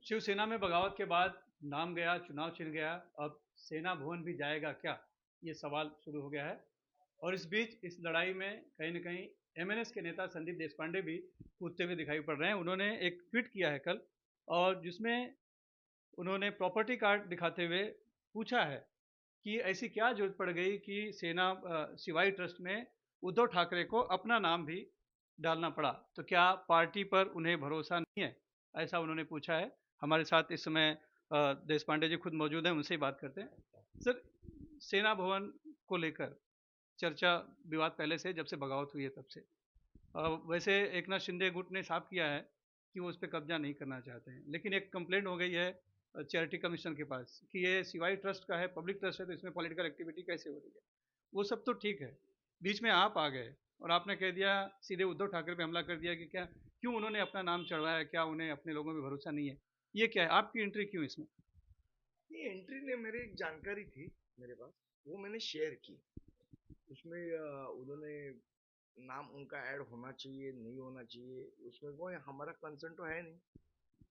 शिवसेना में बगावत के बाद नाम गया, चुनाव चिन्ह गया, अब सेना भवन भी जाएगा क्या? ये सवाल शुरू हो गया है। और इस बीच इस लड़ाई में कहीं न कहीं एमएनएस के नेता संदीप देशपांडे भी कूदते हुए दिखाई पड़ रहे हैं। उन्होंने एक ट्वीट किया है कल और जिसमें उन्होंने प्रॉपर्टी कार्ड दिखाते हुए पूछा है कि ऐसी क्या ज़रूरत पड़ गई कि सेना शिवाई ट्रस्ट में उद्धव ठाकरे को अपना नाम भी डालना पड़ा? तो क्या पार्टी पर उन्हें भरोसा नहीं है? ऐसा उन्होंने पूछा है। हमारे साथ इस समय देशपांडे जी खुद मौजूद हैं, उनसे ही बात करते हैं। सर, सेना भवन को लेकर चर्चा विवाद पहले से जब से बगावत हुई है तब से। वैसे एकनाथ शिंदे गुट ने साफ किया है कि वो उस पे कब्जा नहीं करना चाहते हैं। लेकिन एक कंप्लेंट हो गई है चैरिटी कमीशन के पास कि ये शिवाई ट्रस्ट का है, पब्लिक ट्रस्ट है, तो इसमें पॉलिटिकल एक्टिविटी कैसे हो रही है? वो सब तो ठीक है। बीच में आप आ गए और आपने कह दिया, सीधे उद्धव ठाकरे पे हमला कर दिया कि क्या क्यों उन्होंने अपना नाम चढ़वाया, क्या उन्हें अपने लोगों में भरोसा नहीं है? ये क्या है? आपकी एंट्री क्यों इसमें? ये एंट्री ने मेरी एक जानकारी थी मेरे पास, वो मैंने शेयर की। उसमें उन्होंने नाम उनका ऐड होना चाहिए नहीं होना चाहिए, उसमें कोई हमारा कंसर्न तो है नहीं।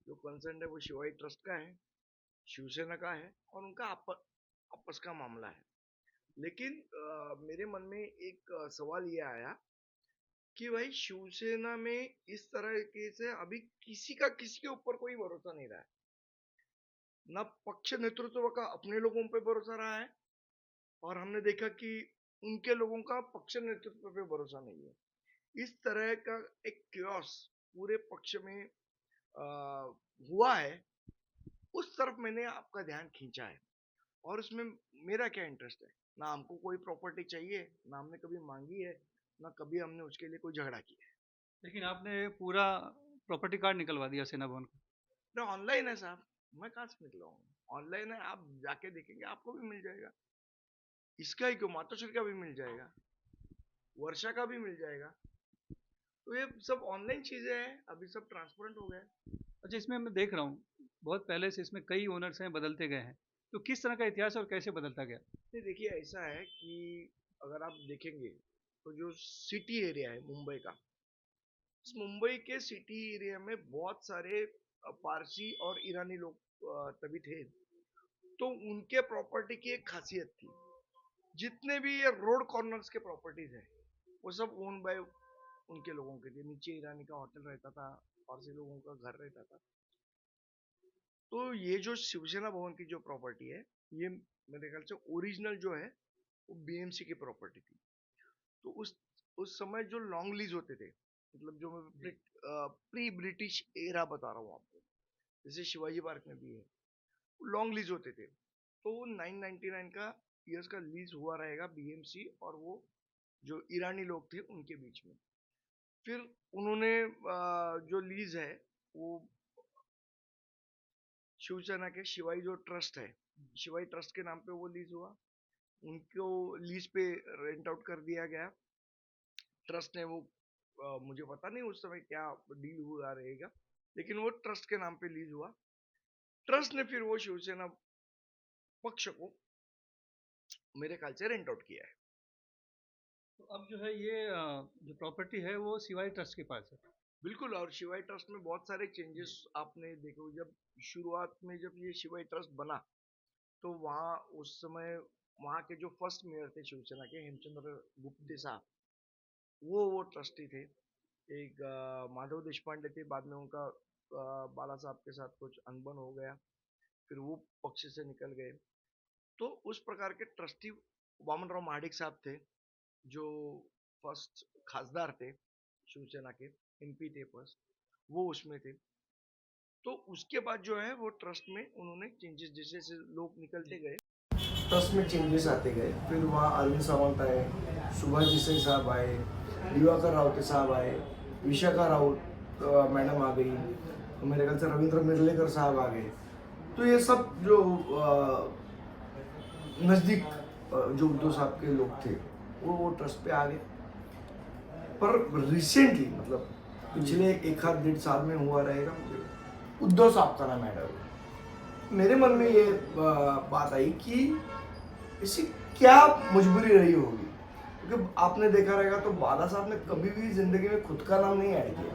जो कंसर्न है वो शिवाई ट्रस्ट का है, शिवसेना का है और उनका आपस का मामला है। लेकिन मेरे मन में एक सवाल ये आया कि भाई शिवसेना में इस तरह के से अभी किसी का किसी के ऊपर कोई भरोसा नहीं रहा है। ना पक्ष नेतृत्व का अपने लोगों पे भरोसा रहा है और हमने देखा कि उनके लोगों का पक्ष नेतृत्व पे भरोसा नहीं है। इस तरह का एक क्योस पूरे पक्ष में हुआ है, उस तरफ मैंने आपका ध्यान खींचा है। और उसमें मेरा क्या इंटरेस्ट है? ना हमको कोई प्रॉपर्टी चाहिए, ना हमने कभी मांगी है, ना कभी हमने उसके लिए कोई झगड़ा किया है। लेकिन आपने पूरा प्रॉपर्टी कार्ड निकलवा दिया सेना भवन का। ना ऑनलाइन है साहब, मैं कहाँ से निकलवाऊंगा? ऑनलाइन है, आप जाके देखेंगे आपको भी मिल जाएगा। इसका ही क्यों, मातोश्री का भी मिल जाएगा, वर्षा का भी मिल जाएगा। तो ये सब ऑनलाइन चीजें हैं, अभी सब ट्रांसपेरेंट हो गया है। अच्छा, इसमें मैं देख रहा हूँ बहुत पहले से इसमें कई ओनर्स हैं, बदलते गए हैं। तो किस तरह का इतिहास और कैसे बदलता गया? नहीं देखिए, ऐसा है कि अगर आप देखेंगे तो जो सिटी एरिया है मुंबई का, इस मुंबई के सिटी एरिया में बहुत सारे पारसी और ईरानी लोग तभी थे। तो उनके प्रॉपर्टी की एक खासियत थी, जितने भी ये रोड कॉर्नर्स के प्रॉपर्टीज है वो सब ओन बाय उनके लोगों के थे। नीचे ईरानी का होटल रहता था, पारसी लोगों का घर रहता था। तो ये जो शिवसेना भवन की जो प्रॉपर्टी है, ये मेरे ख्याल से ओरिजिनल जो है वो बीएमसी की प्रॉपर्टी थी। तो उस समय जो लॉन्ग लीज होते थे, मतलब जो मैं प्री ब्रिटिश एरा बता रहा हूँ आपको, जैसे शिवाजी पार्क में भी है, लॉन्ग लीज होते थे। तो 999 का ईयर्स का लीज हुआ रहेगा बीएमसी और वो जो ईरानी लोग थे उनके बीच में। फिर उन्होंने जो लीज है वो शिवसेना के शिवाई जो ट्रस्ट है, शिवाई ट्रस्ट के नाम पे वो लीज हुआ, उनको लीज पे रेंट आउट कर दिया गया। ट्रस्ट ने वो मुझे पता नहीं उस समय क्या डील हुआ रहेगा, लेकिन वो ट्रस्ट के नाम पे लीज हुआ। ट्रस्ट ने फिर वो शिवसेना पक्ष को मेरे ख्याल से रेंट आउट किया है। तो अब जो है ये जो प्रॉपर्टी है वो शिवाई ट्रस्ट के पास है। बिल्कुल, और शिवाई ट्रस्ट में बहुत सारे चेंजेस आपने देखो। जब शुरुआत में जब ये शिवाई ट्रस्ट बना, तो वहाँ उस समय वहाँ के जो फर्स्ट मेयर थे शिवसेना के, हेमचंद्र गुप्ते साहब, वो ट्रस्टी थे। एक माधव देशपांडे थे, बाद में उनका बाला साहब के साथ कुछ अनबन हो गया, फिर वो पक्ष से निकल गए। तो उस प्रकार के ट्रस्टी वामन राव महाडिक साहब थे, जो फर्स्ट खासदार थे शिवसेना के, एमपी थे फर्स्ट, वो उसमें थे। तो उसके बाद जो है वो ट्रस्ट में उन्होंने चेंजेस, जैसे जैसे लोग निकलते गए ट्रस्ट में चेंजेस आते गए। फिर वहाँ अरविंद सावंत आए, सुभाष देसाई साहब आए, दिवाकर रावते साहब आए, विशाखा राउत मैडम आ गई, तो मेरे ख्याल से रविंद्र मिर्लेकर साहब आ गए। तो ये सब जो नज़दीक जो उद्धव साहब के लोग थे वो ट्रस्ट पे आ गए। पर रिसेंटली, मतलब पिछले एक आध डेढ़ साल में हुआ रहेगा, मुझे उद्धव साहब का नाम ऐड हुआ। मेरे मन में ये बात आई कि इसकी क्या मजबूरी रही होगी, क्योंकि आपने देखा रहेगा तो बाला साहब ने कभी भी जिंदगी में खुद का नाम नहीं ऐड किया।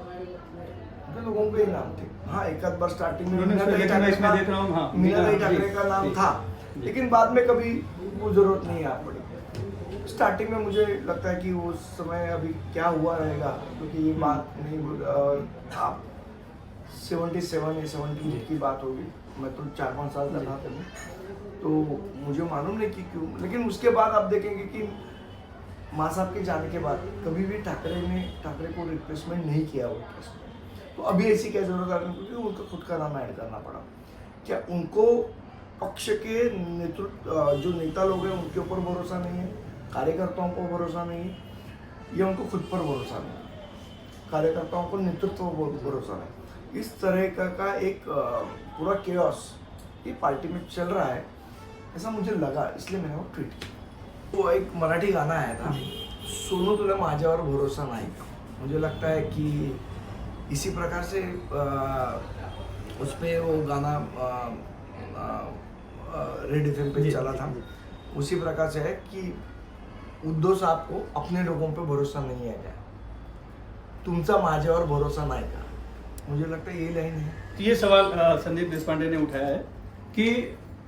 छोटे लोगों के ही नाम थे। हाँ, एक आध बार स्टार्टिंग में उन्होंने मीनाबाई उसमें ठाकरे इसमें देख रहा हूँ, हाँ, मीनाबाई जी, ठाकरे का नाम जी, था, जी। लेकिन बाद में कभी वो जरूरत नहीं आ पड़ी। स्टार्टिंग में मुझे लगता है कि उस समय अभी क्या हुआ रहेगा, क्योंकि ये बात नहीं आप 77 या 78 की बात होगी, मैं तो 4-5 साल का था तभी, तो मुझे मालूम नहीं कि क्यों। लेकिन उसके बाद आप देखेंगे कि माँ साहब के जाने के बाद कभी भी ठाकरे को रिप्लेसमेंट नहीं किया वो ट्रस्ट में। तो अभी ऐसी क्या जरूरत आ रही है, क्योंकि उनको खुद का नाम ऐड करना पड़ा। क्या उनको पक्ष के नेतृत्व जो नेता लोग हैं उनके ऊपर भरोसा नहीं है, कार्यकर्ताओं को भरोसा नहीं है, या उनको खुद पर भरोसा नहीं है, कार्यकर्ताओं को नेतृत्व पर भरोसा नहीं। इस तरह का एक पूरा केओस ये पार्टी में चल रहा है, ऐसा मुझे लगा, इसलिए मैंने वो ट्वीट किया। वो एक मराठी गाना आया था, सोनू तुला माझ्यावर भरोसा नाही। मुझे लगता है कि इसी प्रकार से उस पर वो गाना रेड एफएम पे चला था, उसी प्रकार से है कि उद्धव साहब को अपने लोगों पे भरोसा नहीं है क्या, तुमचा माझ्यावर भरोसा नाही का। मुझे लगता है ये लाइन है। तो ये सवाल संदीप देशपांडे ने उठाया है कि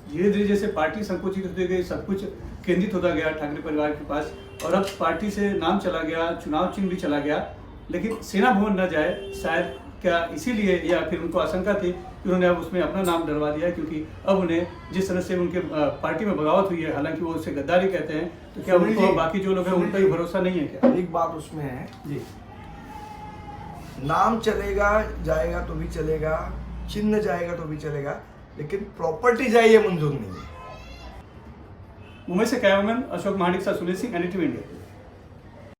धीरे धीरे जैसे पार्टी संकुचित होती गई, सब कुछ केंद्रित होता गया ठाकरे परिवार के पास, और अब पार्टी से नाम चला गया, चुनाव चिन्ह भी चला गया, लेकिन सेना भवन न जाए, शायद क्या इसीलिए, या फिर उनको आशंका थी कि उन्होंने अब उसमें अपना नाम डलवा दिया, क्योंकि अब उन्हें जिस तरह से उनके पार्टी में बगावत हुई है, हालांकि वो उसे गद्दारी कहते हैं, तो क्या उनको बाकी जो लोग हैं उन पर ही भरोसा नहीं है क्या? एक बात उसमें है जी, नाम चलेगा जाएगा तो भी चलेगा, चिन्ह जाएगा तो भी चलेगा, लेकिन प्रॉपर्टी जाए ये मंजूर नहीं है। मुंबई से कैमरामैन अशोक महाडिक साथ सुनील सिंह, NDTV इंडिया।